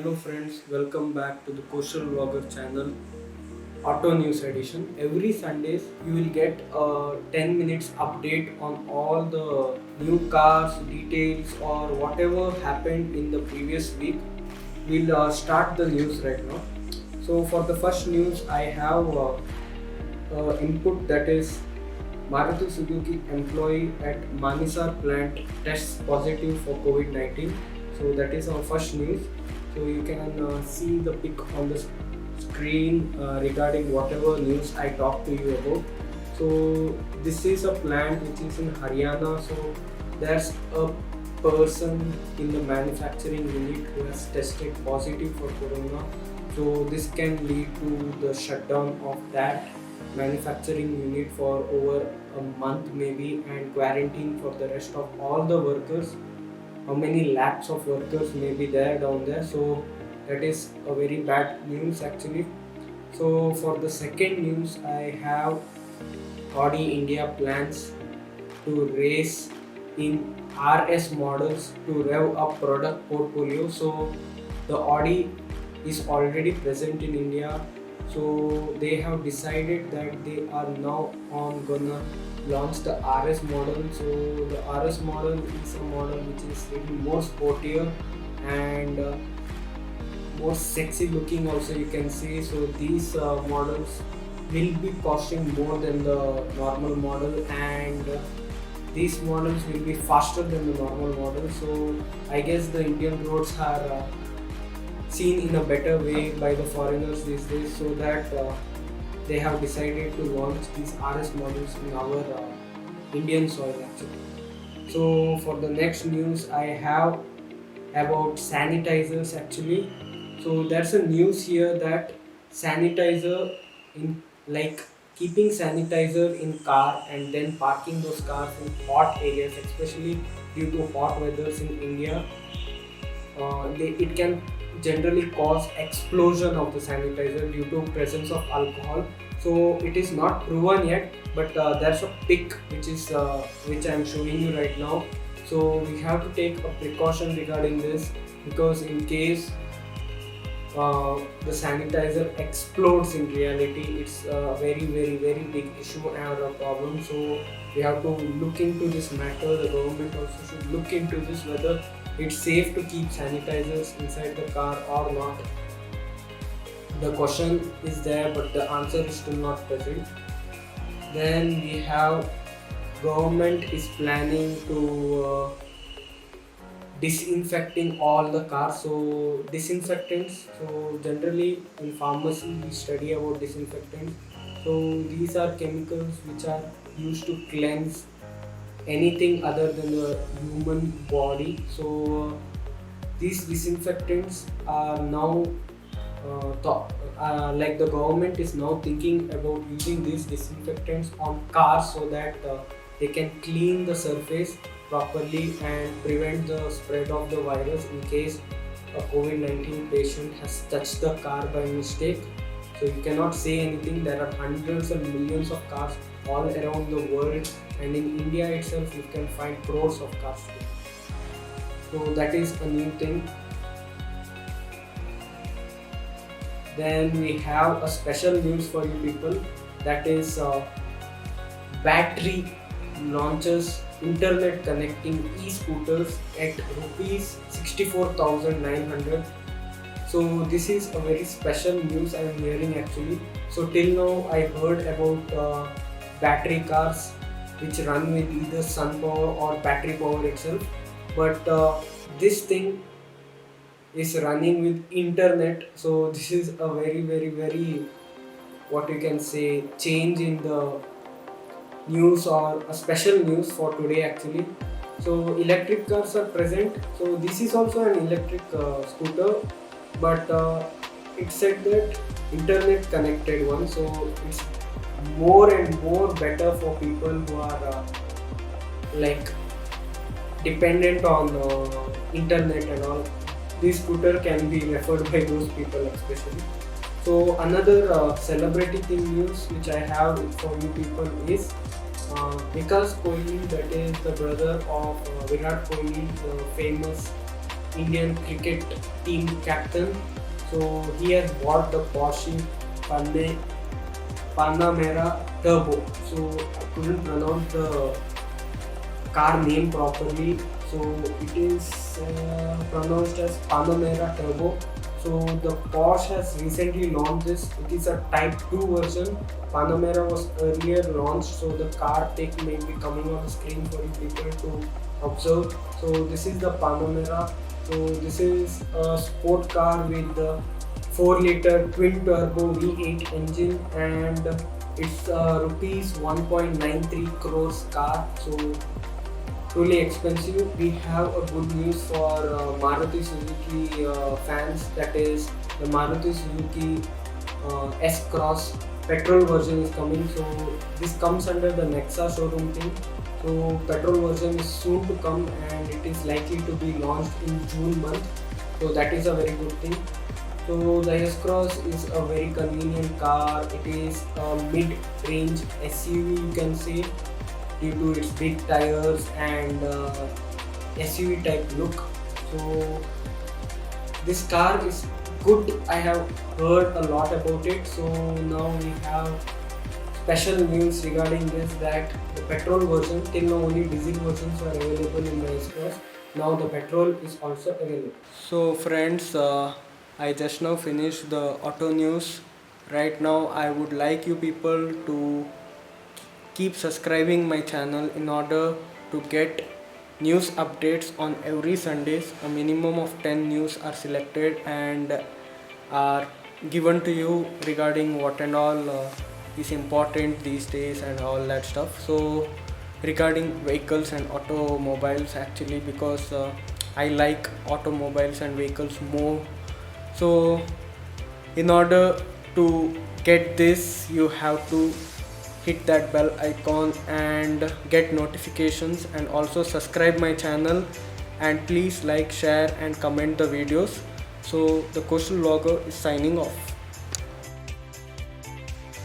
hello friends, welcome back to the Coastal Vlogger channel Auto News Edition. Every Sundays you will get a 10 minutes update on all the new cars, details or whatever happened in the previous week. We'll start the news right now. So for the first news I have input that is Maruti Suzuki employee at Manisar plant tests positive for COVID-19. So that is our first news. So you can see the pic on the screen regarding whatever news I talked to you about. So this is a plant which is in Haryana. So there's a person in the manufacturing unit who has tested positive for corona. So this can lead to the shutdown of that manufacturing unit for over a month maybe, and quarantine for the rest of all the workers. How many lakhs of workers may be there down there? So that is a very bad news actually. So for the second news I have Audi India plans to raise in RS models to rev up product portfolio. So the Audi is already present in India, so they have decided that they are now on gonna launch the RS model. So the RS model is a model which is little more sportier and more sexy looking also, you can see. So these models will be costing more than the normal model, and these models will be faster than the normal model. So I guess the Indian roads are seen in a better way by the foreigners these days, so that they have decided to launch these RS models in our Indian soil actually. So for the next news I have about sanitizers actually. So there's a news here that sanitizer in, like, keeping sanitizer in car and then parking those cars in hot areas, especially due to hot weathers in India, it can generally cause explosion of the sanitizer due to presence of alcohol. So it is not proven yet, but there's a pic which I am showing you right now. So we have to take a precaution regarding this, because in case the sanitizer explodes in reality, it's a very big issue and a problem. So we have to look into this matter. The government also should look into this, whether it's safe to keep sanitizers inside the car or not. The question is there, but the answer is still not present. Then we have government is planning to disinfecting all the cars. So disinfectants, so generally in pharmacy we study about disinfectants. So these are chemicals which are used to cleanse anything other than the human body. So these disinfectants are now like the government is now thinking about using these disinfectants on cars, so that they can clean the surface properly and prevent the spread of the virus in case a COVID-19 patient has touched the car by mistake. So you cannot say anything. There are hundreds and millions of cars all around the world, and in India itself you can find crores of cars too. So that is a new thing. Then we have a special news for you people, that is battery launches internet connecting e-scooters at rupees 64,900. So this is a very special news I am hearing actually. So till now I heard about battery cars which run with either sun power or battery power itself, but this thing is running with internet. So this is a very, what you can say, change in the news, or a special news for today actually. So electric cars are present. So this is also an electric scooter, but it said that internet connected one. So it's more and more better for people who are like dependent on internet and all. This scooter can be referred by those people especially. So another celebrity thing news which I have for you people is Vikas Kohli, that is the brother of Virat Kohli, the famous Indian cricket team captain. So he has bought the Porsche Panamera Turbo. So I couldn't pronounce the car name properly. So it is pronounced as Panamera Turbo. So the Porsche has recently launched this. It is a Type 2 version. Panamera was earlier launched, so the car pic may be coming on the screen for you people to observe. So this is the Panamera. So this is a sport car with the 4-liter twin turbo V8 engine, and it's rupees 1.93 crores car. So truly expensive. We have a good news for Maruti Suzuki fans. That is, the Maruti Suzuki S Cross petrol version is coming. So this comes under the Nexa showroom thing. So petrol version is soon to come, and it is likely to be launched in June month. So that is a very good thing. So the S Cross is a very convenient car. It is a mid-range SUV, you can say, due to its big tires and SUV type look. So this car is good. I have heard a lot about it. So now we have special news regarding this, that the petrol version, till now only diesel versions were available in the S Cross. Now the petrol is also available. So friends, I just now finished the auto news. Right now I would like you people to keep subscribing my channel in order to get news updates on every Sundays. A minimum of 10 news are selected and are given to you regarding what and all is important these days and all that stuff. So regarding vehicles and automobiles, actually, because I like automobiles and vehicles more. So in order to get this, you have to hit that bell icon and get notifications, and also subscribe my channel, and please like, share and comment the videos. So the Coastal Vlogger is signing off.